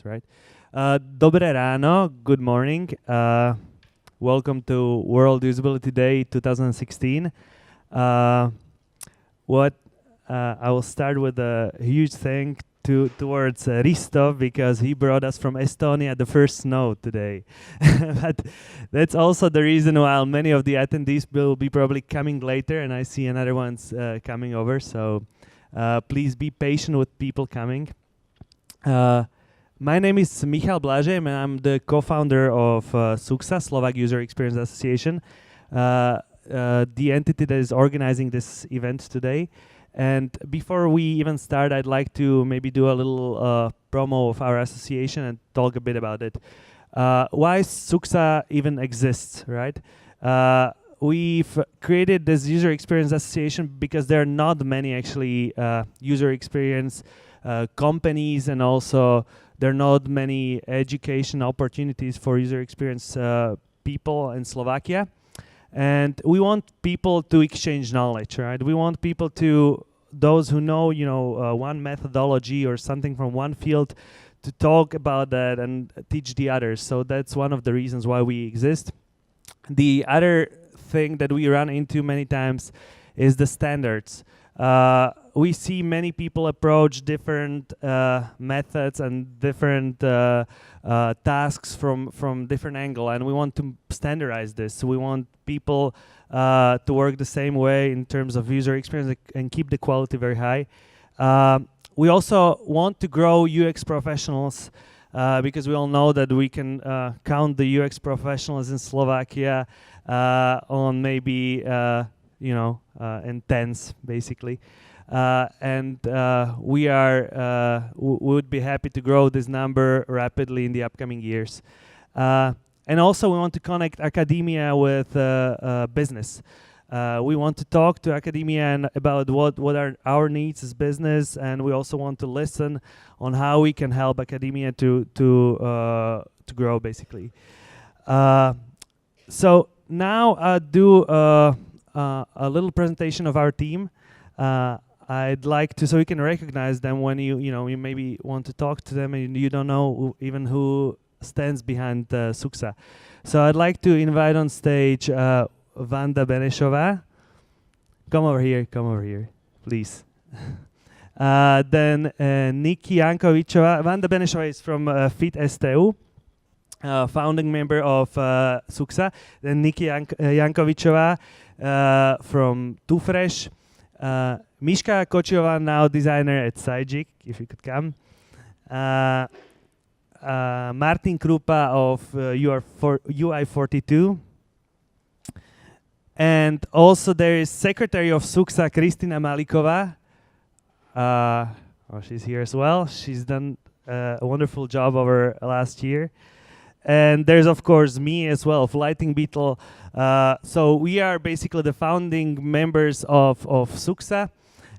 experience, right? Dobré ráno, good morning. Welcome to World Usability Day 2016. I will start with a huge thank towards Risto, because he brought us from Estonia the first snow today. But that's also the reason why many of the attendees will be probably coming later, and I see another ones coming over. So please be patient with people coming. My name is Michal Blažej, and I'm the co-founder of SUXA, Slovak User Experience Association, the entity that is organizing this event today. And before we even start, I'd like to maybe do a little promo of our association and talk a bit about it. Why SUXA even exists, right? We've created this user experience association because there are not many actually user experience companies, and also there are not many education opportunities for user experience people in Slovakia. And we want people to exchange knowledge, right? We want people to, those who know, one methodology or something from one field, to talk about that and teach the others. So that's one of the reasons why we exist. The other thing that we run into many times is the standards. We see many people approach different methods and different tasks from different angle, and we want to standardize this. We want people to work the same way in terms of user experience and keep the quality very high. We also want to grow UX professionals, because we all know that we can count the UX professionals in Slovakia on maybe in tens, basically. And we would be happy to grow this number rapidly in the upcoming years. And also we want to connect academia with business. We want to talk to academia and about what are our needs as business, and we also want to listen on how we can help academia to grow, basically. So now I'll do a little presentation of our team. I'd like to, so you can recognize them when you maybe want to talk to them and you don't know even who stands behind SUXA. So I'd like to invite on stage Vanda Benešová. Come over here, please. Then Nikki Jankovičová. Vanda Benešová is from FIT STU, founding member of SUXA. Then Nikki Jankovičová from Too Fresh. Miška Kočiová, now designer at Sajik, if you could come. Martin Krupa of UI42. And also there is secretary of SUXA, Kristina Maliková. She's here as well. She's done a wonderful job over last year. And there's, of course, me as well, of Lighting Beetle. So we are basically the founding members of SUXA.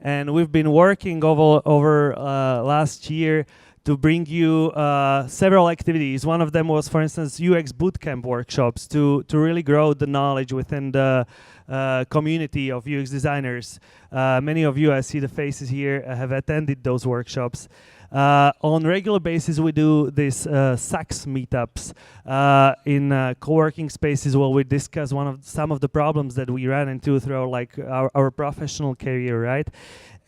And we've been working over last year to bring you several activities. One of them was, for instance, UX bootcamp workshops to really grow the knowledge within the community of UX designers. Many of you, I see the faces here, have attended those workshops. On regular basis, we do these SAX meetups in co-working spaces where we discuss some of the problems that we ran into through our professional career, right?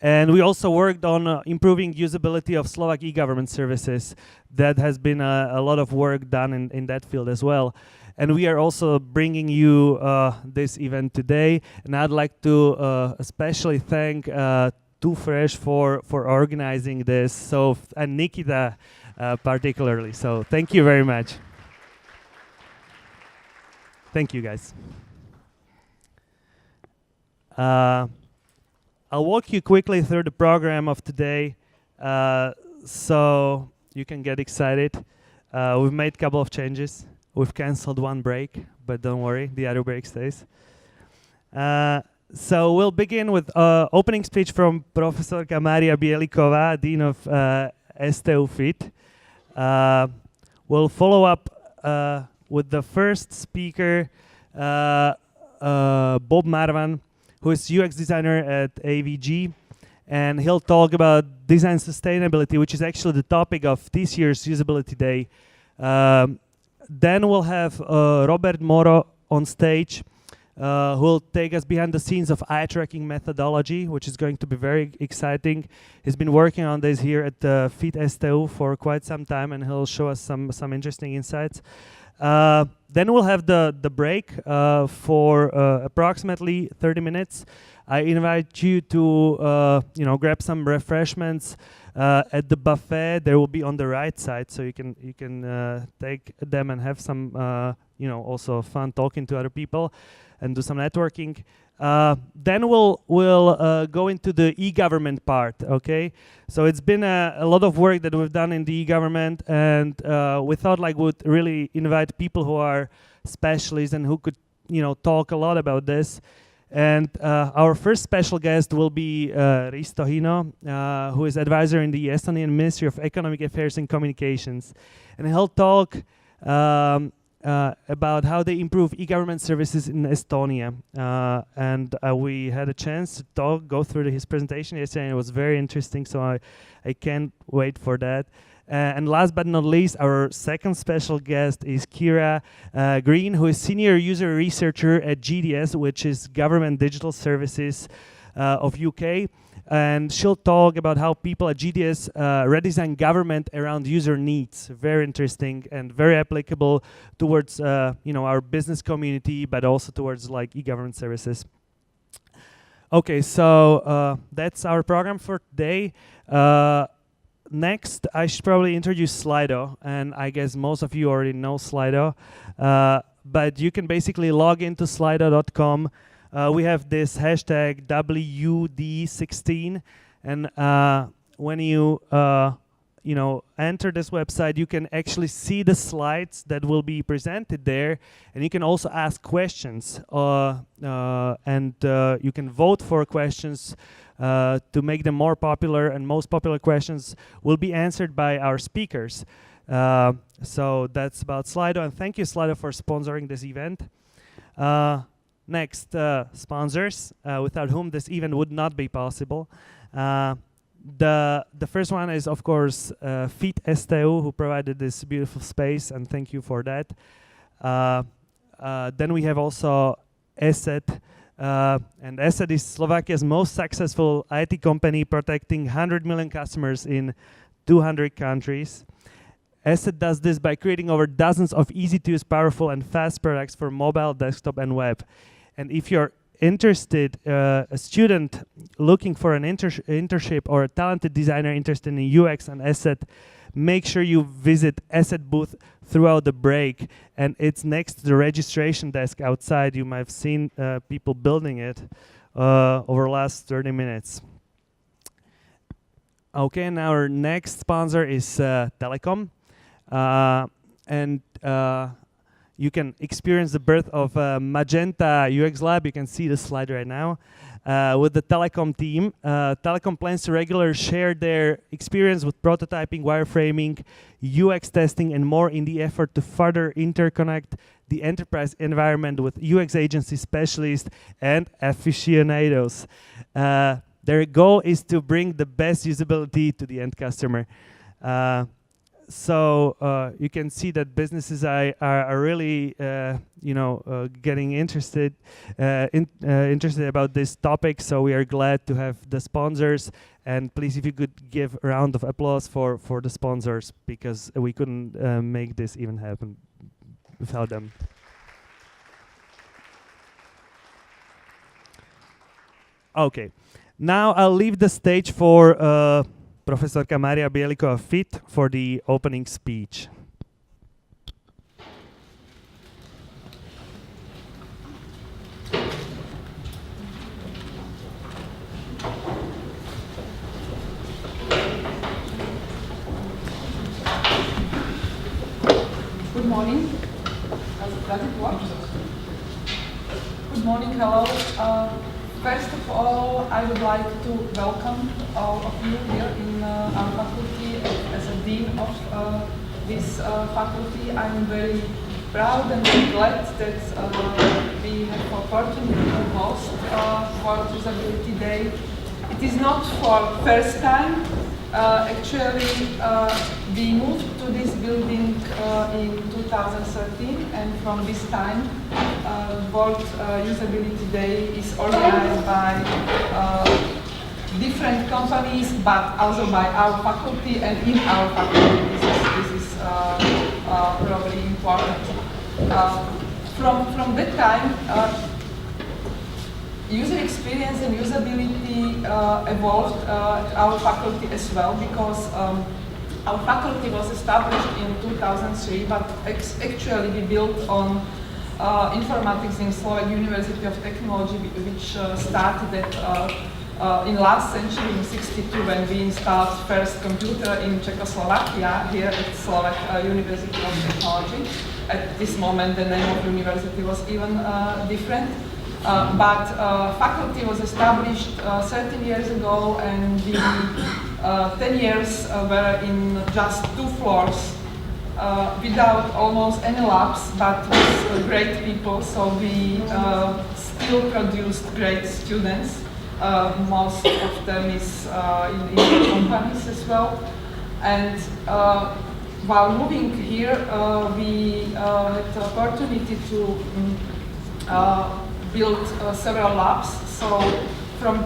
And we also worked on improving usability of Slovak e-government services. That has been a lot of work done in that field as well. And we are also bringing you this event today. And I'd like to especially thank Too Fresh for organizing this, and Nikita particularly. So thank you very much. Thank you, guys. I'll walk you quickly through the program of today, so you can get excited. We've made a couple of changes. We've canceled one break, but don't worry, the other break stays. So we'll begin with opening speech from Profesorka Mária Bieliková, Dean of STU FIT. We'll follow up with the first speaker, Bob Marwan, who is UX designer at AVG. and he'll talk about design sustainability, which is actually the topic of this year's Usability Day. Then we'll have Robert Moro on stage, who will take us behind the scenes of eye tracking methodology, which is going to be very exciting. He's been working on this here at FIT STU for quite some time, and he'll show us some interesting insights. Then we'll have the break for approximately 30 minutes. I invite you to grab some refreshments at the buffet. They will be on the right side, so you can take them and have some also fun talking to other people and do some networking. Then we'll go into the e-government part, okay? So it's been a lot of work that we've done in the e-government, and we thought we'd really invite people who are specialists and who could, talk a lot about this. And our first special guest will be Risto Hino, who is advisor in the Estonian Ministry of Economic Affairs and Communications. And he'll talk about how they improve e-government services in Estonia. And we had a chance to go through his presentation yesterday, and it was very interesting, so I can't wait for that. And last but not least, our second special guest is Kira Green, who is Senior User Researcher at GDS, which is Government Digital Services of UK. And she'll talk about how people at GDS redesign government around user needs. Very interesting and very applicable towards our business community, but also towards e-government services. Okay, so that's our program for today. Next, I should probably introduce Slido, and I guess most of you already know Slido, but you can basically log into slido.com. We have this hashtag WD16, and when you enter this website, you can actually see the slides that will be presented there, and you can also ask questions, and you can vote for questions to make them more popular, and most popular questions will be answered by our speakers. So that's about Slido, and thank you, Slido, for sponsoring this event. Next, sponsors, without whom this event would not be possible. The first one is, of course, FIT STU, who provided this beautiful space, and thank you for that. Then we have also ESET, and ESET is Slovakia's most successful IT company, protecting 100 million customers in 200 countries. ESET does this by creating over dozens of easy-to-use, powerful, and fast products for mobile, desktop, and web. And if you're interested, a student looking for an internship or a talented designer interested in UX and ESET, make sure you visit ESET booth throughout the break, and it's next to the registration desk outside. You might have seen people building it over the last 30 minutes. Okay, and our next sponsor is Telecom. And you can experience the birth of Magenta UX Lab. You can see the slide right now with the Telecom team. Telecom plans to regularly share their experience with prototyping, wireframing, UX testing, and more in the effort to further interconnect the enterprise environment with UX agency specialists and aficionados. Their goal is to bring the best usability to the end customer. So you can see that businesses are really, getting interested about this topic. So we are glad to have the sponsors. And please, if you could give a round of applause for the sponsors, because we couldn't make this even happen without them. Okay, now I'll leave the stage for Profesorka Mária Bieliková FIT for the opening speech. Good morning. Does it work? Good morning, hello. First of all, I would like to welcome all of you here in our faculty. As a dean of this faculty, I'm very proud and glad that we have the opportunity to host World Usability Day it is not for first time. Actually, we moved to this building in 2013, and from this time, World Usability Day is organized by different companies, but also by our faculty, and in our faculty. This is probably important. From that time, user experience and usability evolved at our faculty as well, because our faculty was established in 2003, but actually we built on informatics in Slovak University of Technology, which started in last century in '62, when we installed first computer in Czechoslovakia here at Slovak University of Technology. At this moment, the name of university was even different. But faculty was established 13 years ago, and the 10 years were in just 2 floors, without almost any labs, but with great people. So we still produced great students. Most of them is in the companies as well. And while moving here, we had the opportunity to build several labs. So from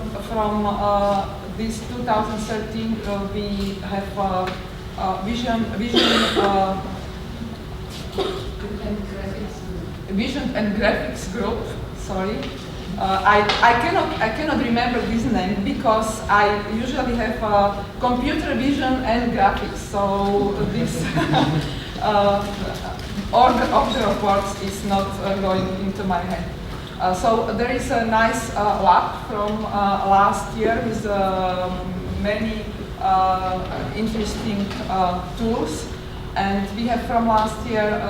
this 2013, we have vision and graphics group. Sorry, I cannot remember this name because I usually have computer vision and graphics. So this order of the reports is not going into my head. So there is a nice lab from last year with many interesting tools, and we have from last year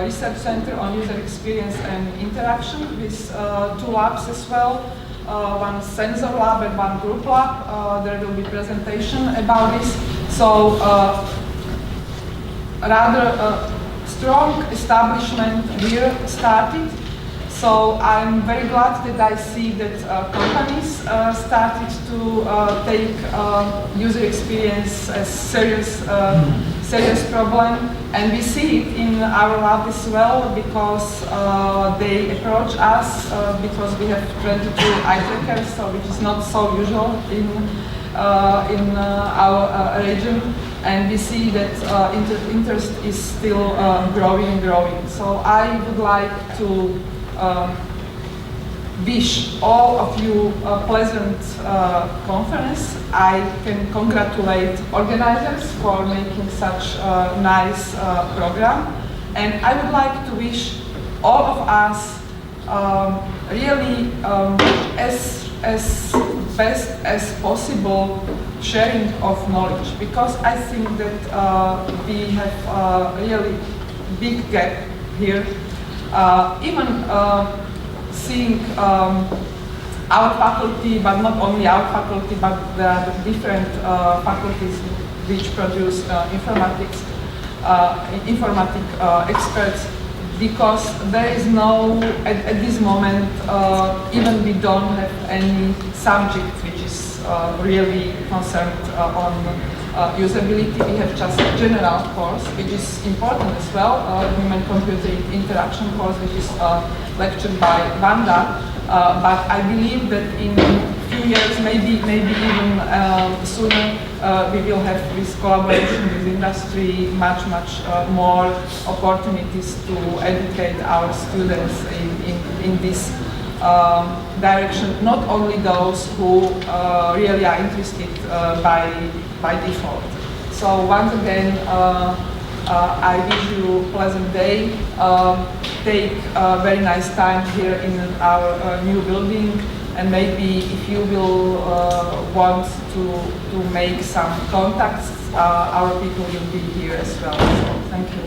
research center on user experience and interaction with 2 labs as well, one sensor lab and one group lab. There will be presentation about this. So rather strong establishment here started. So I'm very glad that I see that companies started to take user experience as serious problem, and we see it in our lab as well, because they approach us because we have 22 eye trackers, so which is not so usual in our region, and we see that interest is still growing and growing. So I would like to wish all of you a pleasant conference. I can congratulate organizers for making such a nice program, and I would like to wish all of us really as best as possible sharing of knowledge, because I think that we have a really big gap here. Even seeing our faculty, but not only our faculty, but the different faculties which produce informatic experts, because there is no, at this moment, even we don't have any subject which is really concerned on usability. We have just a general course, which is important as well, human-computer interaction course, which is lectured by Vanda. But I believe that in a few years, maybe even sooner, we will have this collaboration with industry, much more opportunities to educate our students in this direction. Not only those who really are interested by default. So once again, I wish you a pleasant day. Take a very nice time here in our new building, and maybe if you will want to make some contacts, our people will be here as well. So thank you.